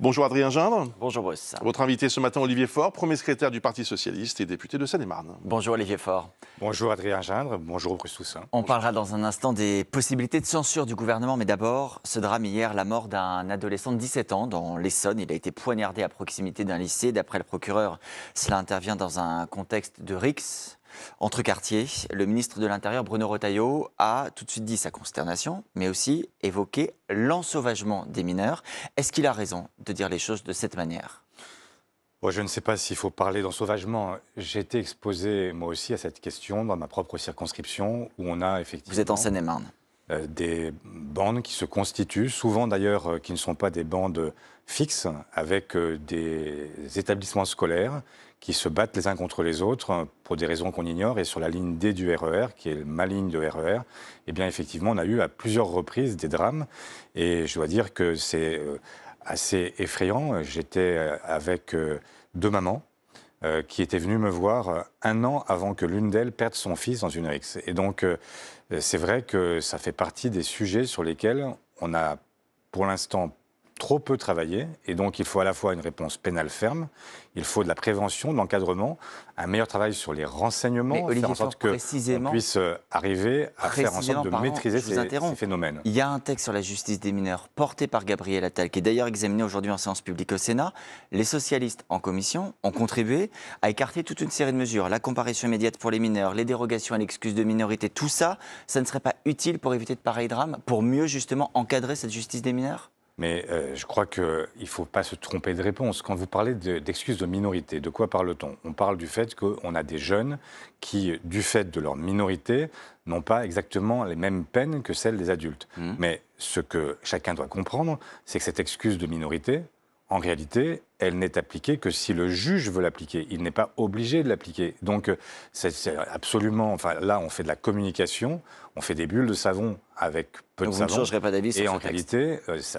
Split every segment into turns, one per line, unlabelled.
Bonjour Adrien Gindre.
Bonjour Bruce.
Votre invité ce matin, Olivier Faure, premier secrétaire du Parti Socialiste et député de Seine-et-Marne.
Bonjour Olivier Faure.
Bonjour Adrien Gindre, bonjour Bruce Toussaint.
On parlera dans un instant des possibilités de censure du gouvernement, mais d'abord, ce drame hier, la mort d'un adolescent de 17 ans dans l'Essonne. Il a été poignardé à proximité d'un lycée. D'après le procureur, cela intervient dans un contexte de rixe entre quartiers. Le ministre de l'Intérieur, Bruno Retailleau, a tout de suite dit sa consternation, mais aussi évoqué l'ensauvagement des mineurs. Est-ce qu'il a raison de dire les choses de cette manière ?
Bon, je ne sais pas s'il faut parler d'ensauvagement. J'ai été exposé, moi aussi, à cette question dans ma propre circonscription, où on a effectivement...
Vous êtes en Seine-et-Marne.
Des bandes qui se constituent, souvent d'ailleurs qui ne sont pas des bandes fixes, avec des établissements scolaires qui se battent les uns contre les autres pour des raisons qu'on ignore. Et sur la ligne D du RER, qui est ma ligne de RER, eh bien effectivement, on a eu à plusieurs reprises des drames. Et je dois dire que c'est assez effrayant. J'étais avec deux mamans qui étaient venues me voir un an avant que l'une d'elles perde son fils dans une rixe. Et donc, c'est vrai que ça fait partie des sujets sur lesquels on a, pour l'instant, trop peu travaillé. Et donc, il faut à la fois une réponse pénale ferme, il faut de la prévention, de l'encadrement, un meilleur travail sur les renseignements, faire en sorte qu'on puisse arriver à faire en sorte de maîtriser ces phénomènes.
Il y a un texte sur la justice des mineurs porté par Gabriel Attal, qui est d'ailleurs examiné aujourd'hui en séance publique au Sénat. Les socialistes en commission ont contribué à écarter toute une série de mesures. La comparution immédiate pour les mineurs, les dérogations à l'excuse de minorité, tout ça, ça ne serait pas utile pour éviter de pareils drames, pour mieux justement encadrer cette justice des mineurs ?
Mais je crois qu'il ne faut pas se tromper de réponse. Quand vous parlez d'excuses de minorité, de quoi parle-t-on ? On parle du fait qu'on a des jeunes qui, du fait de leur minorité, n'ont pas exactement les mêmes peines que celles des adultes. Mais ce que chacun doit comprendre, c'est que cette excuse de minorité, en réalité, elle n'est appliquée que si le juge veut l'appliquer. Il n'est pas obligé de l'appliquer. Donc, c'est absolument... Enfin, là, on fait de la communication, on fait des bulles de savon avec peu de savon.
Vous ne changerez pas d'avis sur ce texte.
Et en réalité,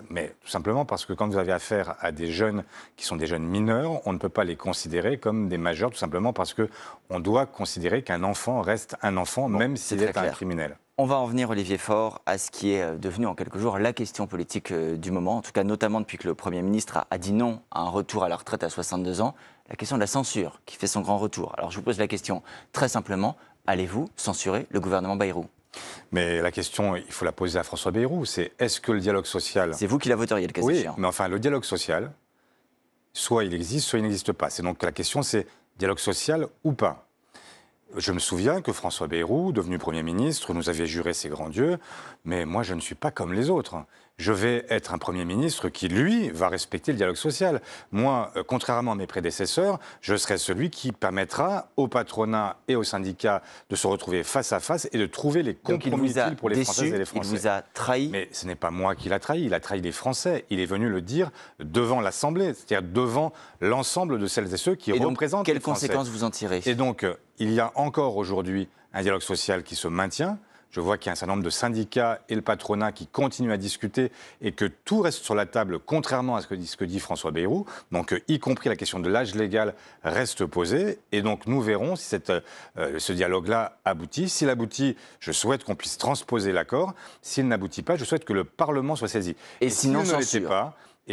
mais tout simplement parce que quand vous avez affaire à des jeunes qui sont des jeunes mineurs, on ne peut pas les considérer comme des majeurs, tout simplement parce qu'on doit considérer qu'un enfant reste un enfant, même s'il est un criminel.
On va en venir, Olivier Faure, à ce qui est devenu en quelques jours la question politique du moment, en tout cas notamment depuis que le Premier ministre a dit non à un retour à la retraite à 62 ans, la question de la censure qui fait son grand retour. Alors je vous pose la question très simplement, allez-vous censurer le gouvernement Bayrou ?
Mais la question, il faut la poser à François Bayrou, c'est est-ce que le dialogue social...
C'est vous qui la voteriez, le cas échéant.
Oui, mais enfin, le dialogue social, soit il existe, soit il n'existe pas. C'est donc la question, c'est dialogue social ou pas ? Je me souviens que François Bayrou, devenu Premier ministre, nous avait juré ses grands dieux, mais moi je ne suis pas comme les autres. Je vais être un Premier ministre qui, lui, va respecter le dialogue social. Moi, contrairement à mes prédécesseurs, je serai celui qui permettra au patronat et aux syndicats de se retrouver face à face et de trouver les compromis utiles pour les Françaises et les Français.
Il vous a trahi.
Mais ce n'est pas moi qui l'a trahi, il a trahi les Français. Il est venu le dire devant l'Assemblée, c'est-à-dire devant l'ensemble de celles et ceux qui représentent les Français.
Quelles conséquences vous en tirez ?
Et donc, il y a encore aujourd'hui un dialogue social qui se maintient. Je vois qu'il y a un certain nombre de syndicats et le patronat qui continuent à discuter et que tout reste sur la table, contrairement à ce que dit François Bayrou. Donc, y compris la question de l'âge légal reste posée. Et donc, nous verrons si ce dialogue-là aboutit. S'il aboutit, je souhaite qu'on puisse transposer l'accord. S'il n'aboutit pas, je souhaite que le Parlement soit saisi.
Et sinon,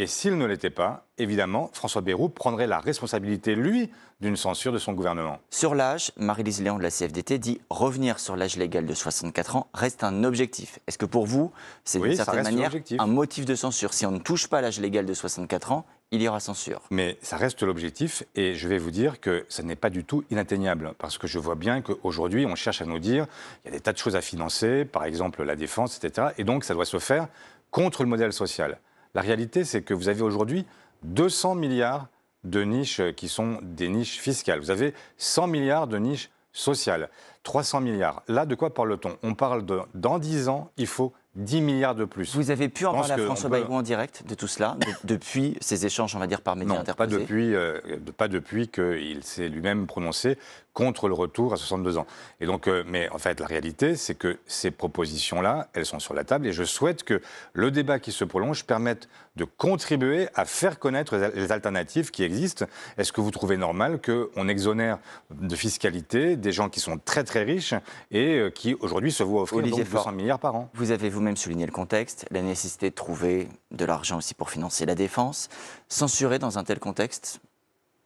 s'il ne l'était pas, évidemment, François Bayrou prendrait la responsabilité, lui, d'une censure de son gouvernement.
Sur l'âge, Marie-Lise Léon de la CFDT dit « revenir sur l'âge légal de 64 ans reste un objectif ». Est-ce que pour vous, c'est d'une certaine manière un motif de censure ? Si on ne touche pas l'âge légal de 64 ans, il y aura censure.
Mais ça reste l'objectif et je vais vous dire que ça n'est pas du tout inatteignable parce que je vois bien qu'aujourd'hui, on cherche à nous dire il y a des tas de choses à financer, par exemple la défense, etc. Et donc, ça doit se faire contre le modèle social. La réalité, c'est que vous avez aujourd'hui 200 milliards de niches qui sont des niches fiscales. Vous avez 100 milliards de niches sociales, 300 milliards. Là, de quoi parle-t-on ? On parle dans 10 ans, il faut 10 milliards de plus.
Vous avez pu en parler à François Bayrou en direct de tout cela, depuis ces échanges, on va dire, par médias interposés ?
Non, pas depuis qu'il s'est lui-même prononcé contre le retour à 62 ans. Et donc, mais en fait, la réalité, c'est que ces propositions-là, elles sont sur la table et je souhaite que le débat qui se prolonge permette de contribuer à faire connaître les alternatives qui existent. Est-ce que vous trouvez normal qu'on exonère de fiscalité des gens qui sont très très riches et qui aujourd'hui se voient offrir donc 200 milliards par an ?
Vous avez vous vous-même souligné le contexte, la nécessité de trouver de l'argent aussi pour financer la défense. Censurer dans un tel contexte,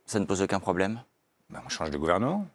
ça ne pose aucun problème?
Ben, on change de gouvernement.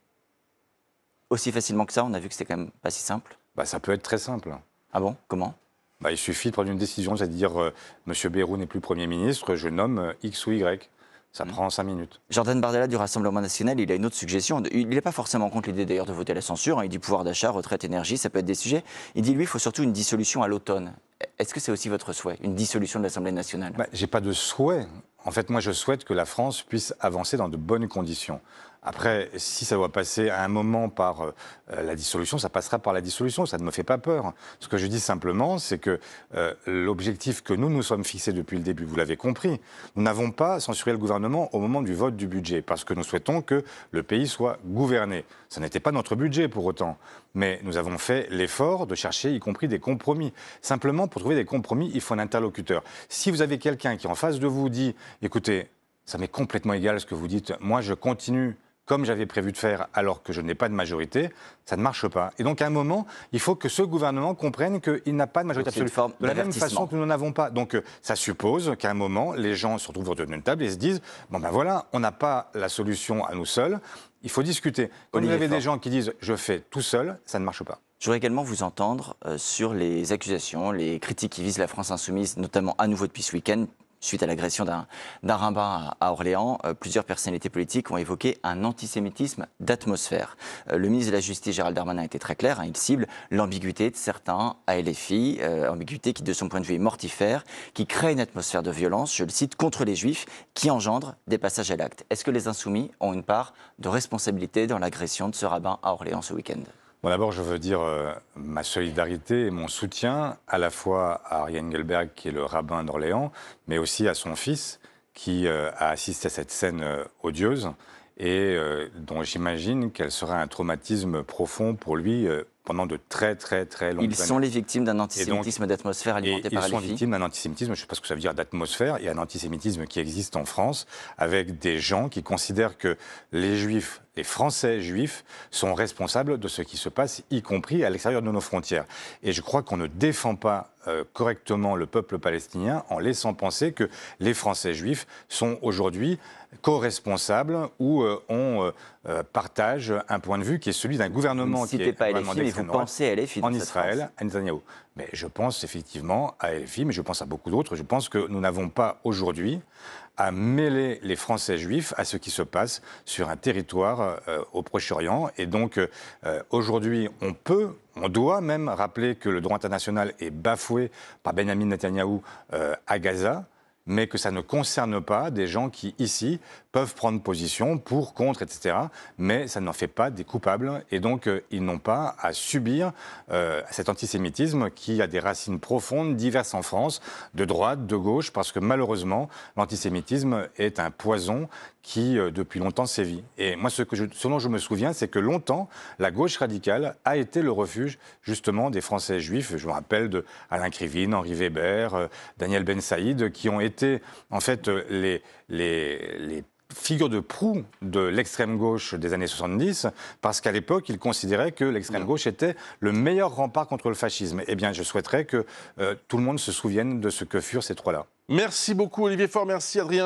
Aussi facilement que ça, on a vu que c'était quand même pas si simple.
Ben, ça peut être très simple.
Ah bon? Comment?
Ben, il suffit de prendre une décision, c'est-à-dire M. Bayrou n'est plus Premier ministre, je nomme X ou Y. Ça prend 5 minutes.
Jordan Bardella du Rassemblement national, il a une autre suggestion. Il n'est pas forcément contre l'idée d'ailleurs de voter la censure. Hein. Il dit pouvoir d'achat, retraite, énergie, ça peut être des sujets. Il dit lui, il faut surtout une dissolution à l'automne. Est-ce que c'est aussi votre souhait, une dissolution de l'Assemblée nationale?
J'ai pas de souhait. En fait, moi, je souhaite que la France puisse avancer dans de bonnes conditions. Après, si ça doit passer à un moment par la dissolution, ça passera par la dissolution, ça ne me fait pas peur. Ce que je dis simplement, c'est que l'objectif que nous nous sommes fixés depuis le début, vous l'avez compris, nous n'avons pas censuré le gouvernement au moment du vote du budget, parce que nous souhaitons que le pays soit gouverné. Ça n'était pas notre budget pour autant, mais nous avons fait l'effort de chercher, y compris des compromis. Simplement, pour trouver des compromis, il faut un interlocuteur. Si vous avez quelqu'un qui en face de vous dit, écoutez, ça m'est complètement égal ce que vous dites, moi je continue comme j'avais prévu de faire alors que je n'ai pas de majorité, ça ne marche pas. Et donc à un moment, il faut que ce gouvernement comprenne qu'il n'a pas de majorité absolue. De la même façon que nous n'en avons pas. Donc ça suppose qu'à un moment, les gens se retrouvent autour d'une table et se disent, bon ben voilà, on n'a pas la solution à nous seuls, il faut discuter. Quand vous avez des gens qui disent, je fais tout seul, ça ne marche pas.
Je voudrais également vous entendre sur les accusations, les critiques qui visent la France insoumise, notamment à nouveau depuis ce week-end. Suite à l'agression d'un rabbin à Orléans, plusieurs personnalités politiques ont évoqué un antisémitisme d'atmosphère. Le ministre de la Justice, Gérald Darmanin, a été très clair. Il cible l'ambiguïté de certains à LFI, ambiguïté qui, de son point de vue, est mortifère, qui crée une atmosphère de violence, je le cite, contre les Juifs, qui engendre des passages à l'acte. Est-ce que les insoumis ont une part de responsabilité dans l'agression de ce rabbin à Orléans ce week-end?
Bon, d'abord, je veux dire ma solidarité et mon soutien à la fois à Ari Engelberg, qui est le rabbin d'Orléans, mais aussi à son fils, qui a assisté à cette scène odieuse et dont j'imagine qu'elle sera un traumatisme profond pour lui pendant de très longues années.
Ils sont les victimes d'un antisémitisme d'atmosphère alimenté par LFI.
Ils sont victimes d'un antisémitisme, je ne sais pas ce que ça veut dire d'atmosphère, il y a un antisémitisme qui existe en France, avec des gens qui considèrent que les Juifs, les Français juifs, sont responsables de ce qui se passe, y compris à l'extérieur de nos frontières. Et je crois qu'on ne défend pas correctement le peuple palestinien en laissant penser que les Français juifs sont aujourd'hui co-responsables ou partagent un point de vue qui est celui d'un gouvernement qui est
pas LFI, mais vous pensez à LFI
en Israël, à Netanyahou. Mais je pense effectivement à LFI, mais je pense à beaucoup d'autres. Je pense que nous n'avons pas aujourd'hui à mêler les Français juifs à ce qui se passe sur un territoire au Proche-Orient. Et donc aujourd'hui, on doit même rappeler que le droit international est bafoué par Benyamin Netanyahou à Gaza, mais que ça ne concerne pas des gens qui, ici, peuvent prendre position pour, contre, etc. Mais ça n'en fait pas des coupables. Et donc, ils n'ont pas à subir cet antisémitisme qui a des racines profondes, diverses en France, de droite, de gauche, parce que malheureusement, l'antisémitisme est un poison qui, depuis longtemps, sévit. Et moi, ce dont je me souviens, c'est que longtemps, la gauche radicale a été le refuge, justement, des Français juifs. Je me rappelle de Alain Krivine, Henri Weber, Daniel Ben Saïd, qui ont été, en fait, les figure de proue de l'extrême gauche des années 70, parce qu'à l'époque, ils considéraient que l'extrême gauche était le meilleur rempart contre le fascisme. Eh bien, je souhaiterais que tout le monde se souvienne de ce que furent ces trois-là.
Merci beaucoup, Olivier Faure. Merci, Adrien.